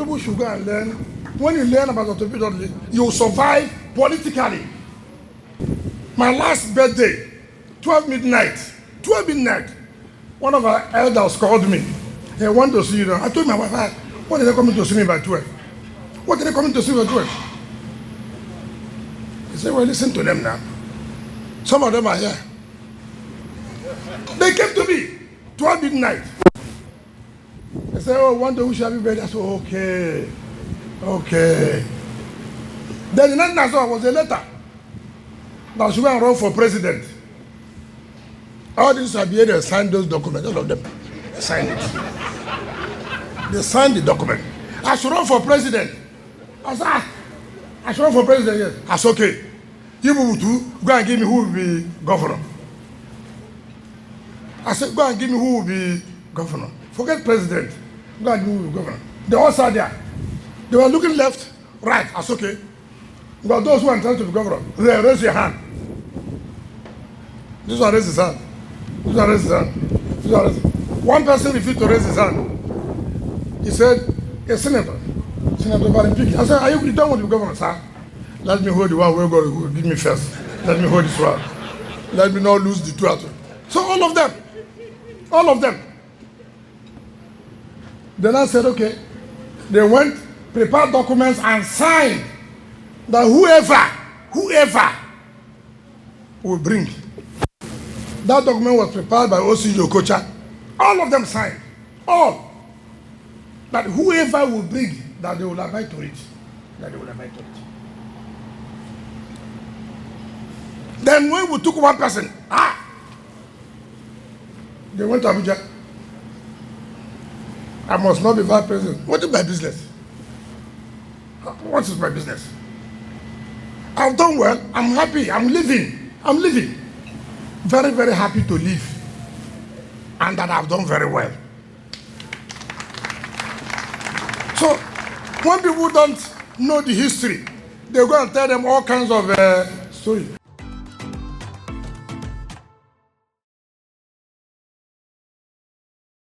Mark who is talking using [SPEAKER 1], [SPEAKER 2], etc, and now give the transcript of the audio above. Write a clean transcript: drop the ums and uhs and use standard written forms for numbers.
[SPEAKER 1] people should go and learn. When you learn about Dr. Odili, you will survive politically. My last birthday, 12 midnight, one of our elders called me. He wanted to see you. I told my wife, what are they coming to see me by 12? What are they coming to see me by 12? He said, well, listen to them now. Some of them are here. They came to me, 12 midnight. They said, oh, one day we shall be ready. I said, okay. Then the next night I saw was a letter that she went and run for president. All these are here, they signed those documents, all of them. They signed it. They signed the document. I should run for president. I said, I should run for president, yes. I said, okay. You will do, go and give me who will be governor. I said, go and give me who will be governor. Forget president. Go and give me who will be governor. They all sat there. They were looking left, right. I said, okay. But those who are entitled to be governor, raise your hand. This one raise his hand. This one raise his hand. This one raise his hand. One person refused to raise his hand. He said, a senator. Senator Barimpiki. I said, you don't want to be governor, sir? Let me hold the one where God will give me first. Let me hold this one. Let me not lose the two out. So all of them. Then I said, okay. They went, prepared documents and signed that whoever will bring. That document was prepared by OCG Okocha. All of them signed. All. That whoever will bring, that they will abide to it. Then when we took one person, they went to Abuja. I must not be vice president. What is my business? What is my business? I've done well. I'm happy. I'm living. Very, very happy to live. And that I've done very well. So, when people don't know the history, they go and tell them all kinds of stories.